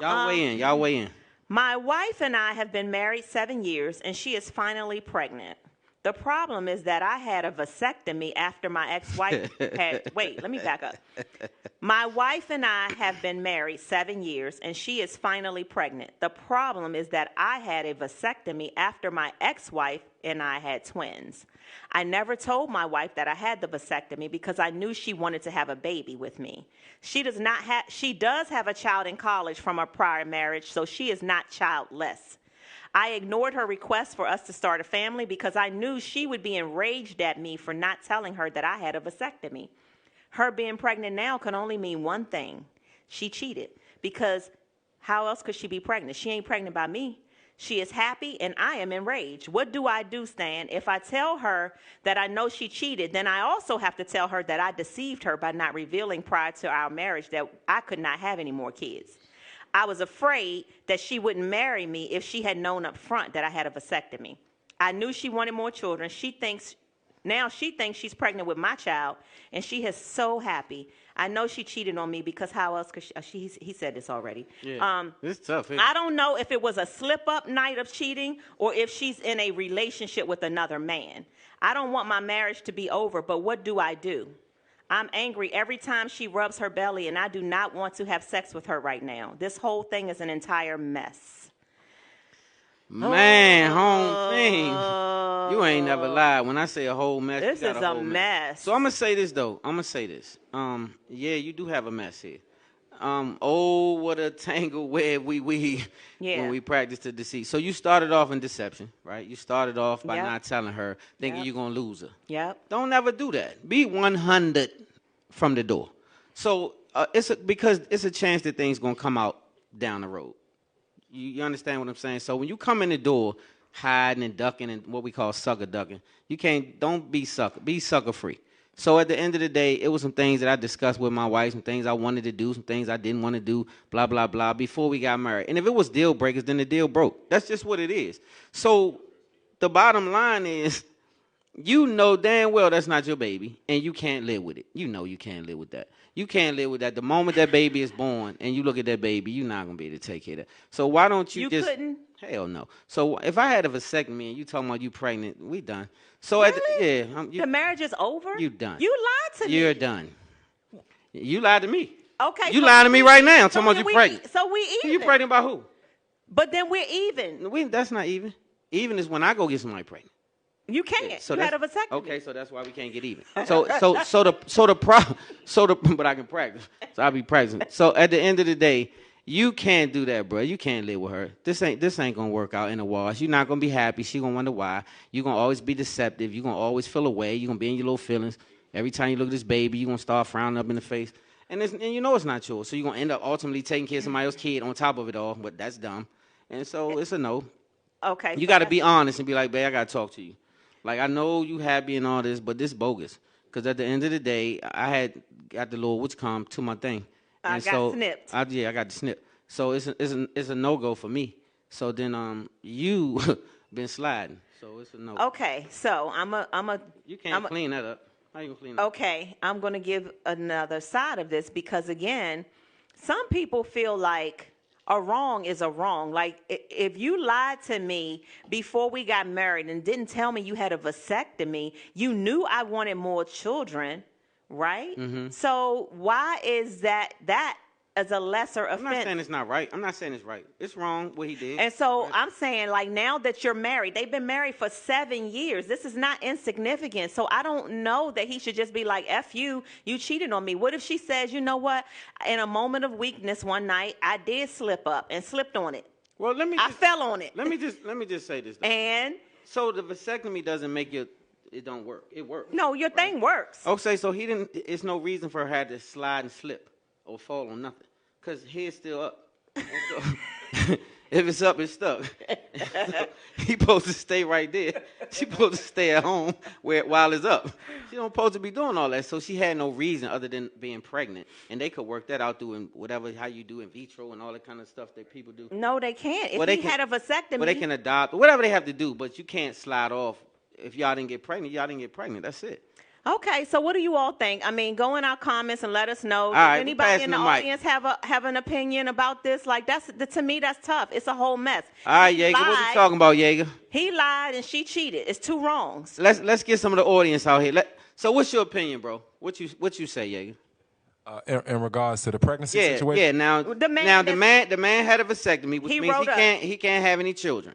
Y'all weigh in. Y'all weigh in. My wife and I have been married 7 years, and she is finally pregnant. The problem is that I had a vasectomy after my ex-wife had... Wait, let me back up. My wife and I have been married 7 years, and she is finally pregnant. The problem is that I had a vasectomy after my ex-wife and I had twins. I never told my wife that I had the vasectomy because I knew she wanted to have a baby with me. She does have a child in college from a prior marriage, so she is not childless. I ignored her request for us to start a family because I knew she would be enraged at me for not telling her that I had a vasectomy. Her being pregnant now can only mean one thing. She cheated, because how else could she be pregnant? She ain't pregnant by me. She is happy, and I am enraged. What do I do, Stan? If I tell her that I know she cheated, then I also have to tell her that I deceived her by not revealing prior to our marriage that I could not have any more kids. I was afraid that she wouldn't marry me if she had known up front that I had a vasectomy. I knew she wanted more children. She thinks she's pregnant with my child, and she is so happy. I know she cheated on me because how else could she? He said this already. Yeah, it's tough. I don't know if it was a slip-up night of cheating or if she's in a relationship with another man. I don't want my marriage to be over, but what do I do? I'm angry every time she rubs her belly, and I do not want to have sex with her right now. This whole thing is an entire mess. Man, home thing. You ain't never lied. When I say a whole mess, this you got is a whole mess. So I'm gonna say this though. Yeah, you do have a mess here. Oh, what a tangled web we weave when we practice the deceit. So you started off in deception, right? You started off by not telling her, thinking you're gonna lose her. Yep. Don't ever do that. Be 100 from the door. So because it's a chance that things gonna come out down the road. You understand what I'm saying? So when you come in the door, hiding and ducking and what we call sucker ducking, don't be sucker. Be sucker free. So at the end of the day, it was some things that I discussed with my wife, some things I wanted to do, some things I didn't want to do, blah, blah, blah, before we got married. And if it was deal breakers, then the deal broke. That's just what it is. So the bottom line is, you know damn well that's not your baby, and you can't live with it. You know you can't live with that. You can't live with that. The moment that baby is born and you look at that baby, you're not going to be able to take care of that. So why don't you just... You couldn't? Hell no. So if I had a vasectomy and you talking about you pregnant, we done. So really? The marriage is over? You done. You lied to me. You're done. You lied to me. Okay. You lying to me right now. Talking about you pregnant. So we even. You pregnant by who? But then we're even. That's not even. Even is when I go get somebody pregnant. You can't. Yeah, so you had a vasectomy. Okay, so that's why we can't get even. But I can practice. So I'll be practicing. So at the end of the day, you can't do that, bro. You can't live with her. This ain't gonna work out in the wash. You're not gonna be happy. She gonna wonder why. You're gonna always be deceptive. You're gonna always feel away. You're gonna be in your little feelings. Every time you look at this baby, you're gonna start frowning up in the face. And you know it's not yours. So you're gonna end up ultimately taking care of somebody else's kid on top of it all. But that's dumb. And so it's a no. Okay. You gotta be honest and be like, babe, I gotta talk to you. Like, I know you happy and all this, but this bogus. Because at the end of the day, I had got the little witch-com to my thing. And I got snipped. I got the snip. So it's a no-go for me. So then you been sliding. So it's a no. Okay, so I'm a. You can't clean that up. How you gonna clean that up? Okay, I'm going to give another side of this because, again, some people feel like a wrong is a wrong. Like, if you lied to me before we got married and didn't tell me you had a vasectomy, you knew I wanted more children, right? Mm-hmm. So why is that as a lesser offense? I'm not saying it's not right. I'm not saying it's right. It's wrong what he did. And so I'm saying, like, now that you're married, they've been married for 7 years. This is not insignificant. So I don't know that he should just be like, F you cheated on me. What if she says, you know what, in a moment of weakness one night, I did slip up and slipped on it. Well, I fell on it. Let me just say this, though. And? So the vasectomy doesn't make it don't work. It works. No, your thing works. Okay, so it's no reason for her to slide and slip or fall on nothing. Because head's still up. If it's up, it's stuck. So he supposed to stay right there. She supposed to stay at home while it's up. She don't supposed to be doing all that. So she had no reason other than being pregnant. And they could work that out doing how you do in vitro and all that kind of stuff that people do. No, they can't. If he had a vasectomy. Well, they can adopt. Whatever they have to do. But you can't slide off. If y'all didn't get pregnant, y'all didn't get pregnant. That's it. Okay, so what do you all think? I mean, go in our comments and let us know. All Does right, anybody in the passing the mic. audience have an opinion about this? Like to me, that's tough. It's a whole mess. All right, He Yeager, what we lied. talking about, Yeager? He lied and she cheated. It's two wrongs. Let's get some of the audience out here. So what's your opinion, bro? What you say, Yeager? In regards to the pregnancy Yeah, situation? yeah. Now, The man had a vasectomy, which he means wrote he can't have any children.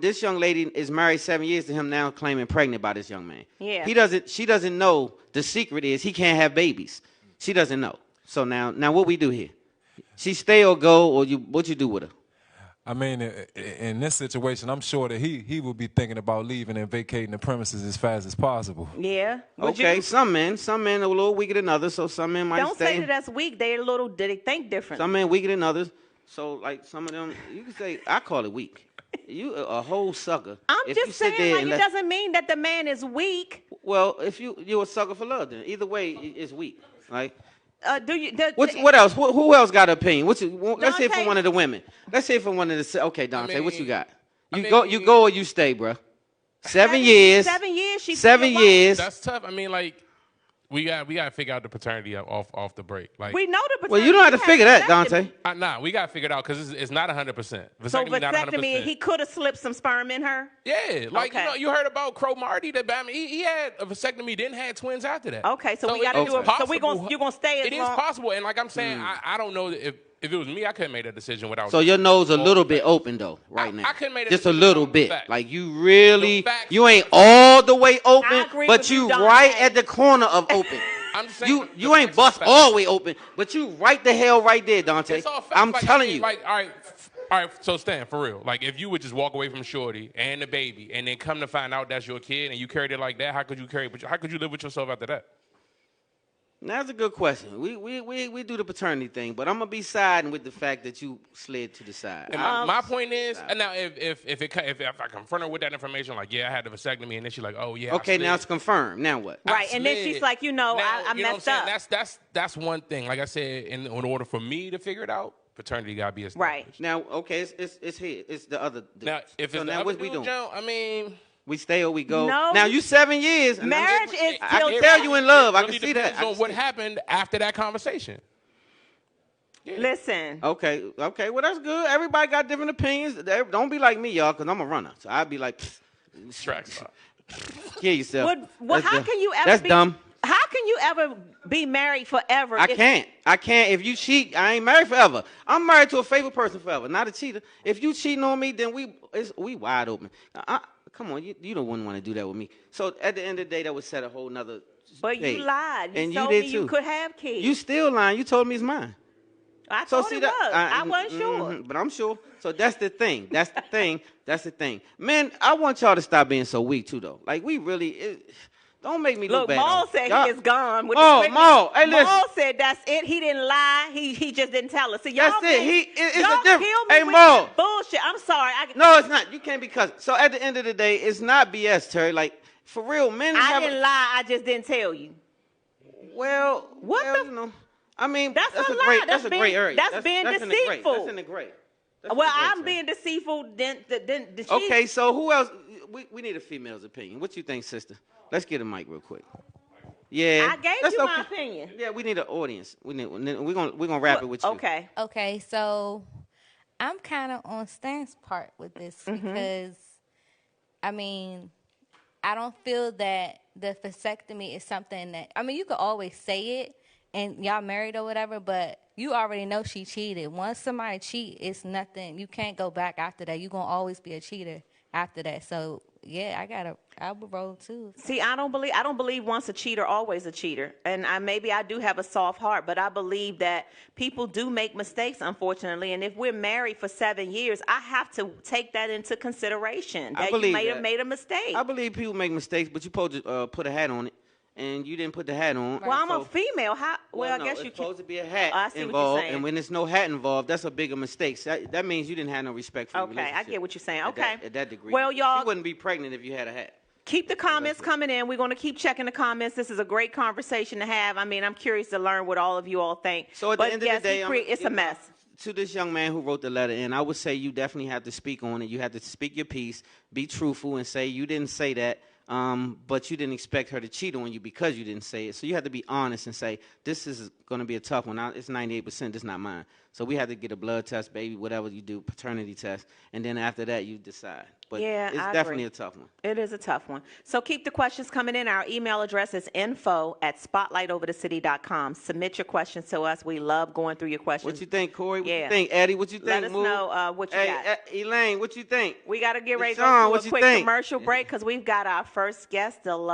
This young lady is married 7 years to him now, claiming pregnant by this young man. Yeah. She doesn't know the secret is he can't have babies. She doesn't know. So now what we do here? She stay or go, or what you do with her? I mean, in this situation, I'm sure that he would be thinking about leaving and vacating the premises as fast as possible. Yeah. Okay, some men a little weaker than others, so some men might Don't stay. say that that's weak. They think different. Some men weaker than others, so like some of them, you can say, I call it weak. You a whole sucker. I'm If just you sit saying, there like, and it doesn't mean that the man is weak. Well, if you're a sucker for love, then either way, it's weak. Like, What else? Who else got an opinion? Let's say Dante. from one of the women. Let's say from one of the. Okay, Dante, what you got? You I go or you stay, bro. 7 years. 7 years. 7 years. That's tough. I mean, like, we got to figure out the paternity off the break. Like, We know the. Well, you don't have to figure that, vasectomy. Dante. nah, we got to figure it out because it's not 100%. So Vasectomy not 100%. vasectomy, he could have slipped some sperm in her. Yeah, like Okay. you heard about Crow Marty. That I mean, he had a vasectomy, then had twins after that. Okay, so we it got to is do it. So possible. you're gonna stay as It is long. possible, and like I'm saying, I don't know if it was me, I couldn't make that decision without. So your nose a little bit open though, right now. I couldn't make that just a decision little without the bit. facts. Like you really, The facts. you ain't all the way open, I agree but with you, you Dante. right at the corner of open. I'm just saying, You the ain't facts bust are facts. all the way open, but you right the hell right there, Dante. It's all facts. I'm Like, telling I mean, you. Like, all right. So Stan, for real, like if you would just walk away from Shorty and the baby, and then come to find out that's your kid, and you carried it like that, how could you live with yourself after that? That's a good question. We do the paternity thing, but I'm gonna be siding with the fact that you slid to the side. And my point is, now if I confront her with that information, like yeah, I had the vasectomy, and then she's like, oh yeah, Okay, I now slid. it's confirmed. Now what? Right, and then slid. she's like, Now, I you know messed what I'm up. saying? That's one thing. Like I said, in order for me to figure it out, paternity gotta be established. Right. Now, okay, it's here. It's the other. Dude. Now, if So it's now the other what we dude, doing? Joe, I mean, We stay or we go. No. Now you 7 years. and Marriage is I till can tell you in love. I really can see that. depends on what happened after that conversation. Listen. Okay. Well, that's good. Everybody got different opinions. Don't be like me, y'all, because I'm a runner. So I'd be like, Track spot. kill yourself. How can you ever? That's be, dumb. How can you ever be married forever? I can't. If you cheat, I ain't married forever. I'm married to a faithful person forever, not a cheater. If you cheating on me, then we wide open. Come on, you don't want to do that with me. So at the end of the day, that would set a whole nother. But stage. you lied. You and told you did me too. you could have kids. You still lying. You told me it's mine. I So thought see it that was. I wasn't sure. But I'm sure. So that's the thing. That's the thing. Man, I want y'all to stop being so weak too, though. Like we really. Don't make me look Look, bad. Maul said Y'all- he is gone. With Maul, the Maul, hey, listen. Maul said that's it. He didn't lie. He just didn't tell us. So y'all That's it. It's y'all a difference. kill me Hey, with Maul. that bullshit. I'm sorry. No, it's not. You can't be cussing. So at the end of the day, it's not BS, Terry. Like for real, men I have. didn't lie. I just didn't tell you. Well, What well, the- you know, I mean, That's a lie. great. That's That's a being- great area. that's being in the great. deceitful. That's in the great. That's in Well, the great, I'm Terry. being deceitful. Then the cheat. Okay, so who else? We need a female's opinion. What you think, sister? Let's get a mic real quick. Yeah, I gave that's you my okay. opinion. Yeah, we need an audience. We're gonna wrap it with you. Okay. Okay, so I'm kind of on Stan's part with this because, I mean, I don't feel that the vasectomy is something that, I mean, you could always say it and y'all married or whatever, but you already know she cheated. Once somebody cheat, it's nothing. You can't go back after that. You're going to always be a cheater after that. So, yeah, I would roll too. See, I don't believe once a cheater, always a cheater. And maybe I do have a soft heart, but I believe that people do make mistakes, unfortunately. And if we're married for 7 years, I have to take that into consideration. That you may have made a mistake. I believe people make mistakes, but you're supposed to put a hat on it, and you didn't put the hat on. Well, I'm so- a female. How? Well, no, I guess it's you supposed can. to be a hat I see what you're involved, saying. and when there's no hat involved, that's a bigger mistake. So that means you didn't have no respect for the Okay, I relationship. get what you're saying. At Okay. at that degree. Well, y'all- you wouldn't be pregnant if you had a hat. Keep the comments coming in. We're going to keep checking the comments. This is a great conversation to have. I mean, I'm curious to learn what all of you all think. So at but the end yes, of the day, it's a mess. To this young man who wrote the letter in, I would say you definitely have to speak on it. You have to speak your piece, be truthful, and say you didn't say that. but you didn't expect her to cheat on you because you didn't say it. So you had to be honest and say, this is going to be a tough one. It's 98%, this is not mine. So we had to get a blood test, baby, whatever you do, paternity test, and then after that you decide. But Yeah, it's I definitely agree. a tough one. It is a tough one. So keep the questions coming in. Our email address is info@spotlightoverthecity.com. Submit your questions to us. We love going through your questions. What you think, Corey? What Yeah. you think, Eddie? What you think, Let us Moo? know what you got. Elaine, what you think? We got to get ready to Deshaun, go what to a you quick think? commercial break because we've got our first guest, the love.